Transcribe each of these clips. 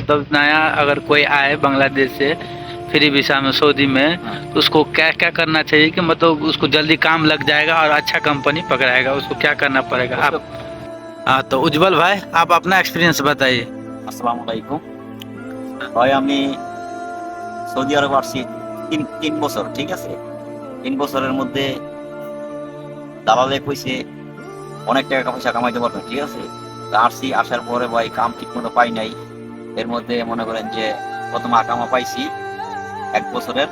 मतलब नया अगर कोई आए बांग्लादेश से फ्री वीसा में सऊदी में, तो उसको क्या क्या करना चाहिए कि मतलब उसको जल्दी काम लग जाएगा और अच्छा कंपनी पकड़ाएगा, उसको क्या करना पड़ेगा आप? हाँ, तो उज्जवल भाई आप अपना एक्सपीरियंस बताइए। আসসালামু আলাইকুম ভাই, আমি সৌদি আরব আসছি তিন বছর। ঠিক আছে, 3 বছরের মধ্যে দালালে কইছে অনেক টাকা পয়সা কামাইতে পারবেন। ঠিক আছে, তা আসছি, আসার পরে ভাই কাম ঠিক মতো পাই নাই। এর মধ্যে মনে করেন যে প্রথম আকামা পাইছি 1 বছরের,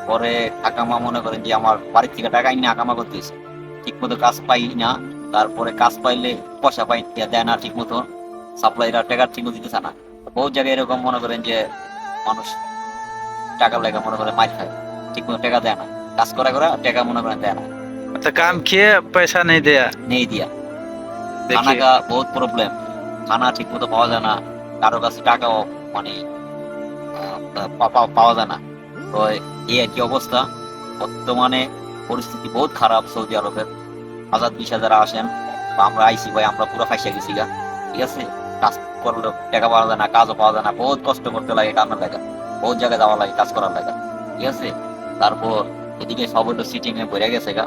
পরে আকামা মনে করেন যে আমার বাড়ির থেকে টাকা এনে আকামা করতেছে, ঠিক মতো কাজ পাই না। তারপরে কাজ পাইলে পয়সা পাই দেয় না ঠিক মতো, সাপ্লাইরা টাকা ঠিক মতো দিতেছে না। বহু জায়গায় এরকম মনে করেন যে মানুষ টাকা লেগে মনে করে মার খায়, ঠিক মতো টাকা দেয় না, কাজ করা টাকা মনে করেন দেয় না, मतलब काम किए पैसा नहीं दिया। নেই দিয়া। খানা देखिए কা বহুত প্রবলেম, খানা ঠিক মতো পাওয়া যায় না, কারো কাছে টাকাও মানে পাওয়া যায় না। তো এই একই অবস্থা বর্তমানে, পরিস্থিতি বহুত খারাপ সৌদি আরবের। আজাদ ভিসা যারা আসেন বা আমরা আইসি ভাই, আমরা পুরো ফাইসা গেছি গা। ঠিক আছে, কাজ করলে টাকা পাওয়া যায় না, কাজও পাওয়া যায় না, বহুত কষ্ট করতে লাগে, টানার লাগে, বহুত জায়গায় যাওয়া লাগে কাজ করার লাগে। ঠিক আছে, তারপর এদিকে সব হলো সিটিং এ ভরে গেছে গা,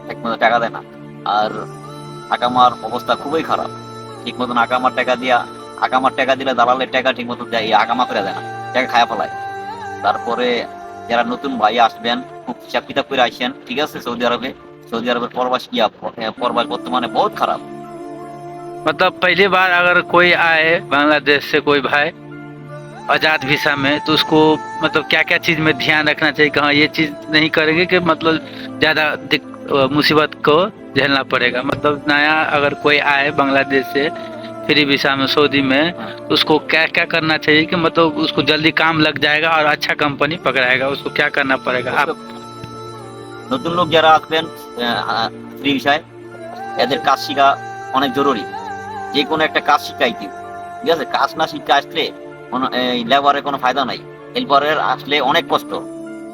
ঠিক মতো টাকা দেয় না। আর আকামার অবস্থা খুবই খারাপ, ঠিক মতন আকামার টাকা দিলে দালালের টাকা ঠিক মতো দেয়, আকামা করে দেয় না, টাকা খায়া ফেলায়। তারপরে যারা নতুন ভাই আসবেন, খুব হিসাব কিতাব করে আসেন। ঠিক আছে, সৌদি আরবের প্রবাস বর্তমানে বহুত খারাপ। मतलब पहली बार अगर कोई आए बांग्लादेश से कोई भाई आजाद वीसा में, तो उसको मतलब क्या क्या चीज में ध्यान रखना चाहिए कि हाँ ये चीज नहीं करेंगे कि मतलब ज्यादा मुसीबत को झेलना पड़ेगा। मतलब नया अगर कोई आए बांग्लादेश से फ्री वीसा में सऊदी में, तो उसको क्या क्या करना चाहिए कि मतलब उसको जल्दी काम लग जाएगा और अच्छा कंपनी पकड़ाएगा, उसको क्या करना पड़ेगा आप? নতুন লোক যারা আসবেন ফ্রি ভিসায়, এদের কাজ শিখা অনেক জরুরি। যে কোনো একটা কাজ শিখাইতে, ঠিক আছে, কাজ না শিখে আসলে এই লেবারে কোনো ফায়দা নাই। এরপরের আসলে অনেক কষ্ট,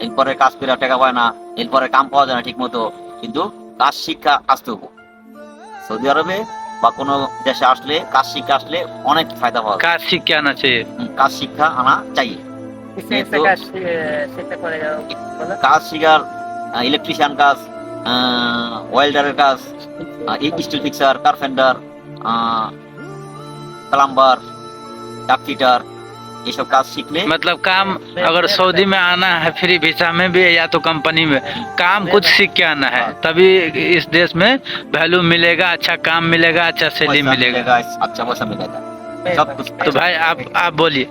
এরপরে কাজ করে টাকা পায় না, এরপরে কাম পাওয়া যায় না ঠিক মতো। কিন্তু কাজ শিক্ষা আসতে হবে সৌদি আরবে বা কোনো দেশে আসলে, কাজ শিক্ষা আসলে অনেক ফায়দা পাওয়া যায়। काज सीख के आना चाहिए। কাজ শিক্ষা আনা চাই। किससे तो काज सीखना पड़ेगा बोला? কাজ শিখার ইলেকট্রিশিয়ান কাজ, ওয়েল্ডারের কাজ, স্টিল ফিক্সার, কার্পেন্টার, প্লাম্বার, ডাক ফিটার, এইসব কাজ শিখলে मतलब काम अगर सऊदी में आना है फ्री वीसा में भी या तो कंपनी में, काम कुछ सीख के आना है, तभी इस देश में वैल्यू मिलेगा, अच्छा काम मिलेगा, अच्छा सैलरी पैसा मिलेगा। मिलेगा, अच्छा पैसा मिलेगा, सब कुछ। तो भाई आप बोलिए।